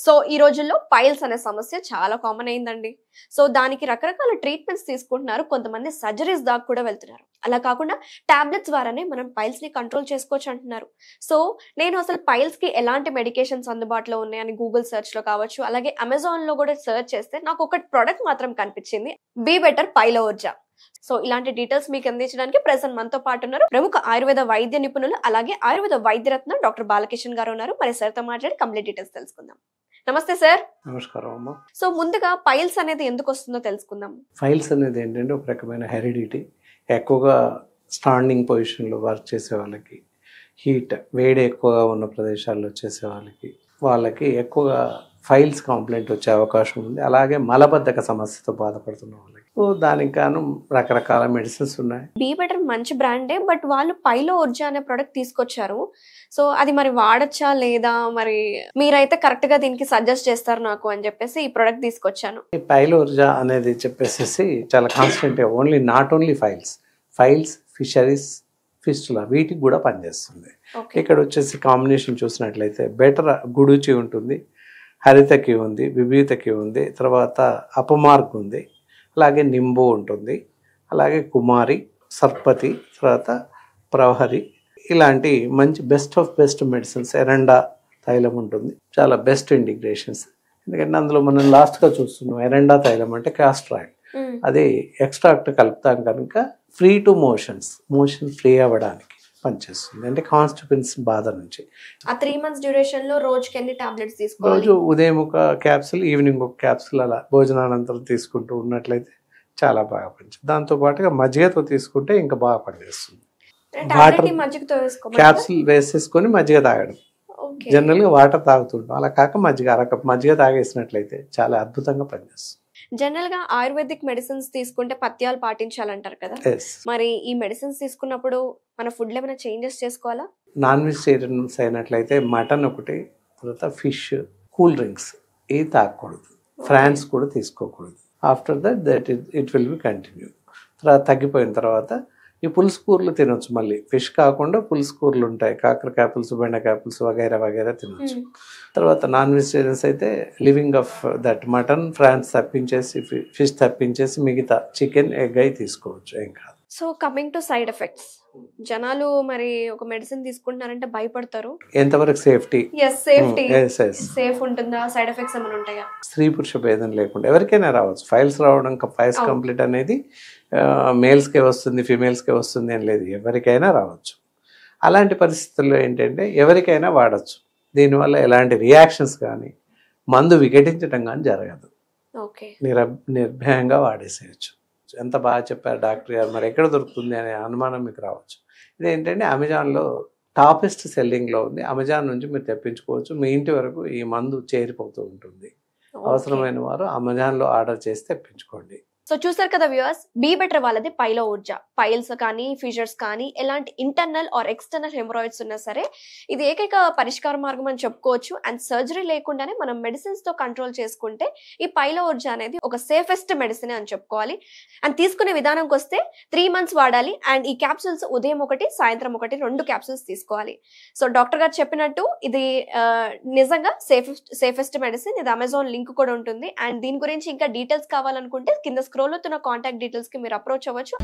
So ఈ రోజుల్లో piles అనే సమస్య చాలా కామన్ అయిందండి. సో దానికి రకరకాల ట్రీట్మెంట్స్ తీసుకుంటున్నారు. కొంతమంది సర్జరీస్ దాకా కూడా వెళ్తున్నారు. అలా కాకుండా టాబ్లెట్స్ ద్వారానే మనం పైల్స్ ని కంట్రోల్ చేసుకోవచ్చు అంటున్నారు. సో నేను అసలు పైల్స్ కి ఎలాంటి మెడికేషన్స్ అందుబాటులో ఉన్నాయని గూగుల్ సెర్చ్ లో కావచ్చు, అలాగే అమెజాన్ లో కూడా సెర్చ్ చేస్తే నాకు ఒక ప్రొడక్ట్ మాత్రం కనిపించింది, బీ బెటర్ పైలో ఊర్జా. సో ఇలాంటి డీటెయిల్స్ మీకు అందించడానికి ప్రెసెంట్ మనతో పాటు ఉన్నారు ప్రముఖ ఆయుర్వేద వైద్య నిపుణులు, అలాగే ఆయుర్వేద వైద్యరత్న డాక్టర్ బాలకిషన్ గారు ఉన్నారు. మరి సార్తో మాట్లాడి కంప్లీట్ డీటెయిల్స్ తెలుసుకుందాం. నమస్తే సార్. నమస్కారం అమ్మా. సో ముందుగా పైల్స్ అనేది ఎందుకు వస్తుందో తెలుసుకుందాం. ఫైల్స్ అనేది ఏంటంటే ఒక రకమైన హెరిడిటీ. ఎక్కువగా స్టాండింగ్ పొజిషన్లో వర్క్ చేసే వాళ్ళకి, హీట్ వేడి ఎక్కువగా ఉన్న ప్రదేశాల్లో చేసే వాళ్ళకి ఎక్కువగా ఫైల్స్ కంప్లైంట్ వచ్చే అవకాశం ఉంది. అలాగే మలబద్ధక సమస్యతో బాధపడుతున్న వాళ్ళకి దానికి గాను రకరకాల మెడిసిన్స్ ఉన్నాయి. బీ బెటర్ మంచి బ్రాండే, బట్ వాళ్ళు పైలో ఊర్జా అనే ప్రోడక్ట్ తీసుకొచ్చారు. సో అది మరి వాడచ్చా లేదా, మరి మీరైతే కరెక్ట్ గా దీనికి సజెస్ట్ చేస్తారు నాకు అని చెప్పేసి ఈ ప్రోడక్ట్ తీసుకొచ్చాను. ఈ పైలో ఊర్జా అనేది చెప్పేసి చాలా constant, only not only files, fisheries, fistula వీటికి కూడా పనిచేస్తుంది. ఇక్కడ వచ్చేసి కాంబినేషన్ చూసినట్లయితే బెటర్ గుడుచి ఉంటుంది, హరితకి ఉంది, విభీతకి ఉంది, తర్వాత అపమార్క్ ఉంది, అలాగే నింబు ఉంటుంది, అలాగే కుమారి, సర్పతి, తర్వాత ప్రహరి, ఇలాంటి మంచి బెస్ట్ ఆఫ్ బెస్ట్ మెడిసిన్స్. ఎరండా తైలం ఉంటుంది, చాలా బెస్ట్ ఇంటిగ్రేషన్స్. ఎందుకంటే అందులో మనం లాస్ట్గా చూస్తున్నాం ఎరండా తైలం అంటే క్యాస్టర్ ఆయిల్, అది ఎక్స్ట్రాక్ట్ కలుపుతాం కనుక ఫ్రీ టు మోషన్ ఫ్రీ అవ్వడానికి పనిచేస్తుంది. అంటే కాన్స్టిపెన్స్ బాధ నుంచి. ఆ 3 months డ్యూరేషన్ లో రోజుకి ఎన్ని టాబ్లెట్స్ తీసుకోవాలి? రోజు ఉదయం ఒక క్యాప్సిల్, ఈవినింగ్ ఒక క్యాప్సిల్, అలా భోజనానంతరం తీసుకుంటూ ఉన్నట్లయితే చాలా బాగా పనిచేస్తుంది. దాంతో పాటుగా మజ్జిగతో తీసుకుంటే ఇంకా బాగా పనిచేస్తుంది. క్యాప్సిల్ వేసేసుకొని మజ్జిగ తాగడం. జనరల్ గా వాటర్ తాగుతుంటాం, అలా కాక మజ్జిగ అరకప్ మజ్జిగ తాగేసినట్లయితే చాలా అద్భుతంగా పనిచేస్తుంది. జనరల్ గా ఆయుర్వేదిక్ మెడిసిన్స్ తీసుకుంటే పథ్యాలు పాటించాలంటారు కదా, మరి ఈ మెడిసిన్స్ తీసుకున్నప్పుడు మన ఫుడ్ లో ఏమైనా చేంజెస్ చేసుకోవాలా? నాన్ వెజిటేరియన్స్ అయినట్లయితే మటన్ ఒకటి, తర్వాత ఫిష్, కూల్ డ్రింక్స్ ఇవి తాగకూడదు, ఫ్రాన్స్ కూడా తీసుకోకూడదు. After that it will be continue. తర్వాత తగ్గిపోయిన తర్వాత ఈ పులుసు కూరలు తినొచ్చు. మళ్ళీ ఫిష్ కాకుండా పులుసు కూరలు ఉంటాయి, కాకరకాయ పులుసు, బెండకాయ పులుసు వగైరా తినొచ్చు. తర్వాత నాన్ వెజిటేరియన్స్ అయితే living of that mutton, prawns తప్పించేసి, ఫిష్ తప్పించేసి మిగతా చికెన్, ఎగ్ అయి తీసుకోవచ్చు, ఏం కాదు. So coming to side effects, జనాలు మరి ఒక మెడిసిన్ తీసుకుంటున్నారంటే భయపడతారు. ఎంతవరకు సేఫ్టీ సేఫ్ ఉంటుందా, సైడ్ ఎఫెక్ట్స్ ఏమైనా ఉంటాయా? స్త్రీ పురుష భేదం లేకుండా ఎవరికైనా రావచ్చు. ఫైల్స్ రావడం, ఫైల్స్ కంప్లీట్ అనేది మేల్స్కే వస్తుంది, ఫీమేల్స్కే వస్తుంది అని లేదు, ఎవరికైనా రావచ్చు. అలాంటి పరిస్థితుల్లో ఏంటంటే ఎవరికైనా వాడచ్చు. దీనివల్ల ఎలాంటి రియాక్షన్స్ కానీ, మందు విఘటించడం కానీ జరగదు. నిర్భయంగా వాడేసేయచ్చు. ఎంత బాగా చెప్పారు డాక్టర్ గారు, మరి ఎక్కడ దొరుకుతుంది అనే అనుమానం మీకు రావచ్చు. ఇదేంటంటే అమెజాన్లో టాపెస్ట్ సెల్లింగ్లో ఉంది. అమెజాన్ నుంచి మీరు తెప్పించుకోవచ్చు. మీ ఇంటి వరకు ఈ మందు చేరిపోతూ ఉంటుంది. అవసరమైన వారు అమెజాన్లో ఆర్డర్ చేసి తెప్పించుకోండి. సో చూసారు కదా వ్యూవర్స్, బీ బెటర్ వాళ్ళది పైలో ఊర్జా. పైల్స్ కానీ, ఫిషర్స్ కానీ, ఎలాంటి ఇంటర్నల్ ఆర్ ఎక్స్టర్నల్ హెమరాయిడ్స్ ఉన్నా సరే ఇది ఏకైక పరిష్కార మార్గం అని చెప్పుకోవచ్చు. అండ్ సర్జరీ లేకుండానే మనం మెడిసిన్స్ తో కంట్రోల్ చేసుకుంటే ఈ పైలో ఊర్జా అనేది ఒక సేఫెస్ట్ మెడిసిన్ అని చెప్పుకోవాలి. అండ్ తీసుకునే విధానంకి వస్తే 3 months వాడాలి. అండ్ ఈ క్యాప్సూల్స్ ఉదయం ఒకటి, సాయంత్రం ఒకటి, 2 capsules తీసుకోవాలి. సో డాక్టర్ గారు చెప్పినట్టు ఇది నిజంగా సేఫెస్ట్ మెడిసిన్. ఇది అమెజాన్ లింక్ కూడా ఉంటుంది. అండ్ దీని గురించి ఇంకా డీటెయిల్స్ కావాలనుకుంటే కింద స్క్రోల్ అవుతున్న కాంటాక్ట్ డీటెయిల్స్ కి మీరు అప్రోచ్ అవ్వచ్చు.